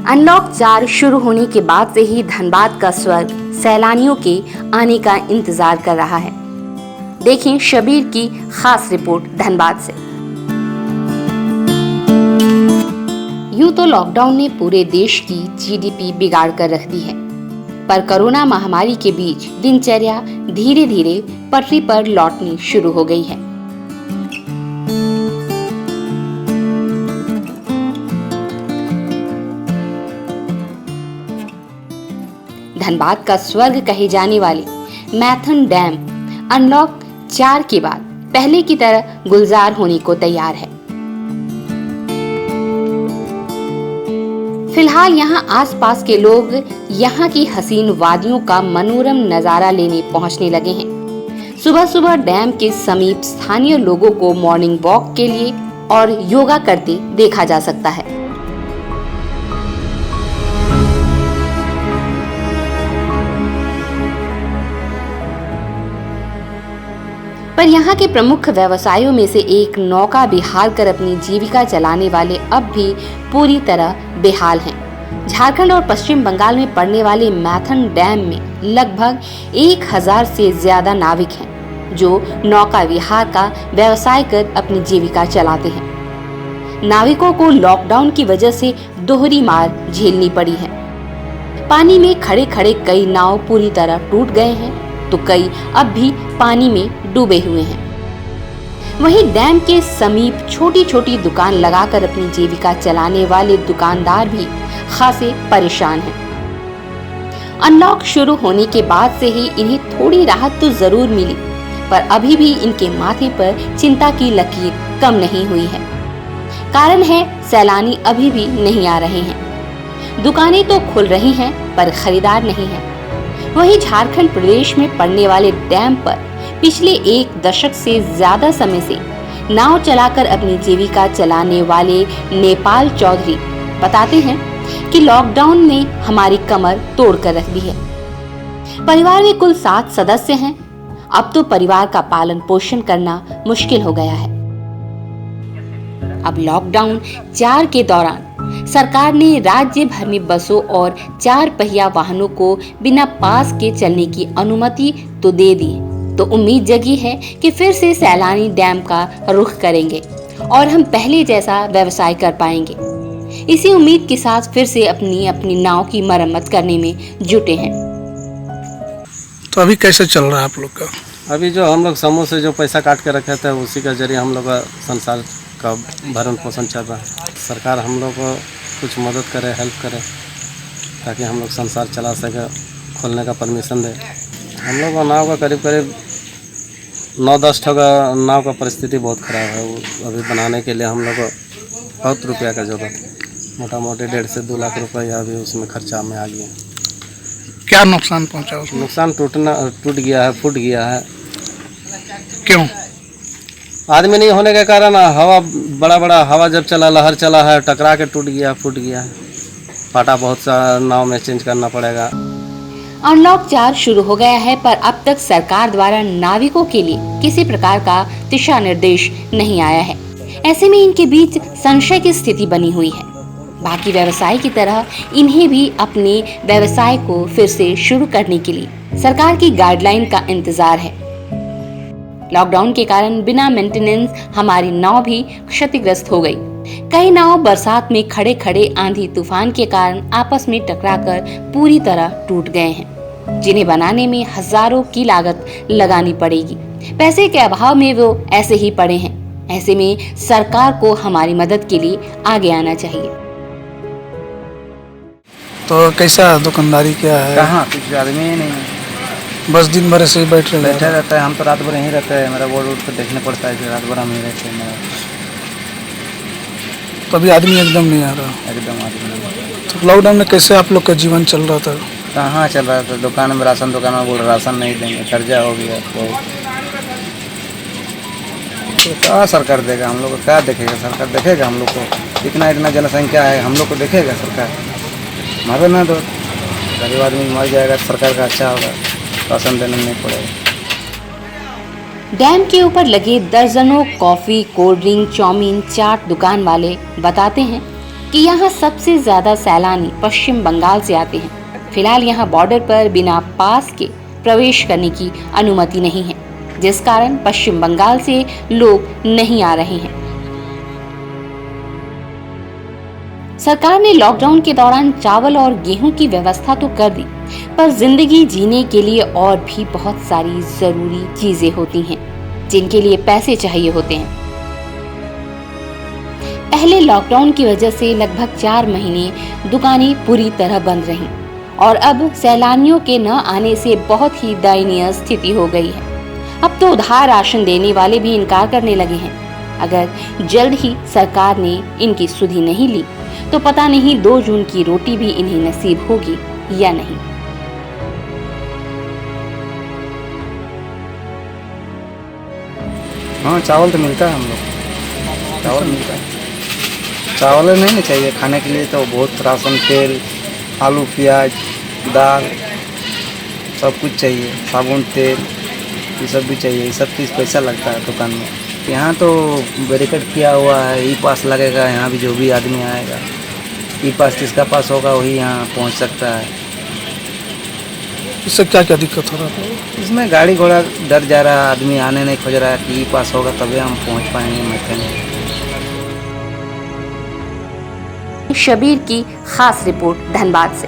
Unlock 4 शुरू होने के बाद से ही धनबाद का स्वर्ग सैलानियों के आने का इंतजार कर रहा है। देखें शबीर की खास रिपोर्ट धनबाद से। यूं तो लॉकडाउन ने पूरे देश की जीडीपी बिगाड़ कर रख दी है, पर कोरोना महामारी के बीच दिनचर्या धीरे धीरे पटरी पर लौटनी शुरू हो गई है। धनबाद का स्वर्ग कहे जाने वाले मैथन डैम अनलॉक 4 के बाद पहले की तरह गुलजार होने को तैयार है। फिलहाल यहाँ आसपास के लोग यहाँ की हसीन वादियों का मनोरम नजारा लेने पहुँचने लगे हैं। सुबह सुबह डैम के समीप स्थानीय लोगों को मॉर्निंग वॉक के लिए और योगा करते देखा जा सकता है। पर यहाँ के प्रमुख व्यवसायों में से एक नौका विहार कर अपनी जीविका चलाने वाले अब भी पूरी तरह बेहाल हैं। झारखंड और पश्चिम बंगाल में पड़ने वाले मैथन डैम में लगभग 1000 से ज्यादा नाविक हैं, जो नौका विहार का व्यवसाय कर अपनी जीविका चलाते हैं। नाविकों को लॉकडाउन की वजह से दोहरी मार झेलनी पड़ी है। पानी में खड़े खड़े कई नाव पूरी तरह टूट गए हैं, तो कई अब भी पानी में डूबे हुए हैं। वहीं डैम के समीप छोटी छोटी दुकान लगाकर अपनी जीविका चलाने वाले दुकानदार भी खासे परेशान हैं। अनलॉक शुरू होने के बाद से ही इन्हें थोड़ी राहत तो जरूर मिली, पर अभी भी इनके माथे पर चिंता की लकीर कम नहीं हुई है। कारण है सैलानी अभी भी नहीं आ रहे हैं। दुकानें तो खुल रही हैं, पर खरीदार नहीं है। वहीं झारखंड प्रदेश में पड़ने वाले डैम पर पिछले 1 दशक से ज्यादा समय से नाव चलाकर अपनी जीविका चलाने वाले नेपाल चौधरी बताते हैं कि लॉकडाउन ने हमारी कमर तोड़ कर रख दी है। परिवार में कुल 7 सदस्य हैं। अब तो परिवार का पालन पोषण करना मुश्किल हो गया है। अब लॉकडाउन 4 के दौरान सरकार ने राज्य भर में बसों और 4 पहिया वाहनों को बिना पास के चलने की अनुमति तो दे दी, तो उम्मीद जगी है कि फिर से सैलानी डैम का रुख करेंगे और हम पहले जैसा व्यवसाय कर पाएंगे। इसी उम्मीद के साथ फिर से अपनी नाव की मरम्मत करने में जुटे हैं। तो अभी कैसे चल रहा है आप लोग का? अभी जो हम लोग समूह से जो पैसा काट के रखे थे, उसी के जरिए हम लोग का संसार का भरण पोषण चल रहा है। सरकार हम लोग को कुछ मदद करे, हेल्प करे, ताकि हम लोग संसार चला सके, खोलने का परमिशन दे। हम लोग का नाव का करीब 9-10 का नाव का परिस्थिति बहुत ख़राब है। वो अभी बनाने के लिए हम लोग को बहुत रुपया का जरूरत है। मोटा मोटी 1.5 से 2 लाख रुपया अभी उसमें खर्चा में आ गया। क्या नुकसान पहुंचा उसमें? नुकसान टूट गया है, फूट गया है। क्यों? आदमी नहीं होने के कारण हवा बड़ा हवा जब चला, लहर चला है, टकरा के टूट गया, फूट गया है। पाटा बहुत सा नाव में चेंज करना पड़ेगा। अनलॉक 4 शुरू हो गया है, पर अब तक सरकार द्वारा नाविकों के लिए किसी प्रकार का दिशा निर्देश नहीं आया है। ऐसे में इनके बीच संशय की स्थिति बनी हुई है। बाकी व्यवसाय की तरह इन्हें भी अपने व्यवसाय को फिर से शुरू करने के लिए सरकार की गाइडलाइन का इंतजार है। लॉकडाउन के कारण बिना मेंटेनेंस हमारी नाव भी क्षतिग्रस्त हो गई। कई नाव बरसात में खड़े खड़े आंधी तूफान के कारण आपस में टकराकर पूरी तरह टूट गए हैं, जिन्हें बनाने में हजारों की लागत लगानी पड़ेगी। पैसे के अभाव में वो ऐसे ही पड़े हैं। ऐसे में सरकार को हमारी मदद के लिए आगे आना चाहिए। तो कैसा दुकानदारी क्या है? कहाँ कुछ आदमी ही नहीं है, बस दिन भर ऐसे ही बैठे रहता है। हम तो रात भर यहीं रहते हैं। मेरा बोर्ड वोर्ड पर देखने पड़ता है कि रात भर हम यहीं रहते हैं। तो अभी आदमी एकदम नहीं आ रहा? एकदम आदमी नहीं। तो लॉकडाउन में कैसे आप लोग का जीवन चल रहा था? कहाँ चल रहा था? दुकान में राशन बोल रहा राशन नहीं देंगे, कर्जा हो गया। तो क्या सरकार देगा हम लोग को? क्या देखेगा सरकार? देखेगा हम लोग को? इतना जनसंख्या है, हम लोग को देखेगा सरकार? मरे ना दो, गरीब आदमी मर जाएगा तो सरकार का अच्छा होगा, राशन देना नहीं पड़ेगा। डैम के ऊपर लगे दर्जनों कॉफी, कोल्ड ड्रिंक, चाउमीन, चाट दुकान वाले बताते हैं कि यहाँ सबसे ज्यादा सैलानी पश्चिम बंगाल से आते हैं। फिलहाल यहाँ बॉर्डर पर बिना पास के प्रवेश करने की अनुमति नहीं है, जिस कारण पश्चिम बंगाल से लोग नहीं आ रहे हैं। सरकार ने लॉकडाउन के दौरान चावल और गेहूं की व्यवस्था तो कर दी, पर जिंदगी जीने के लिए और भी बहुत सारी जरूरी चीजें होती हैं, जिनके लिए पैसे चाहिए होते हैं। पहले लॉकडाउन की वजह से लगभग 4 महीने दुकानें पूरी तरह बंद रहीं और अब सैलानियों के न आने से बहुत ही दयनीय स्थिति हो गई है। अब तो उधार राशन देने वाले भी इनकार करने लगे हैं। अगर जल्द ही सरकार ने इनकी सुधि नहीं ली तो पता नहीं 2 जून की रोटी भी इन्हें नसीब होगी या नहीं। हाँ, चावल तो मिलता है, हम लोग चावल मिलता है। चावल नहीं ना चाहिए खाने के लिए, तो बहुत राशन, तेल, आलू, प्याज, दाल, सब कुछ चाहिए, साबुन, तेल, ये सब भी चाहिए। ये सब चीज़ पैसा लगता है दुकान में। यहाँ तो बैरिकेड किया हुआ है, ई पास लगेगा। यहाँ भी जो भी आदमी आएगा, ई पास जिसका पास होगा वही यहाँ पहुँच सकता है। इससे क्या क्या दिक्कत हो रहा है? इसमें गाड़ी घोड़ा डर जा रहा है, आदमी आने नहीं खोज रहा है कि ई पास होगा तभी हम पहुँच पाएंगे मैथन। शबीर की खास रिपोर्ट धनबाद से।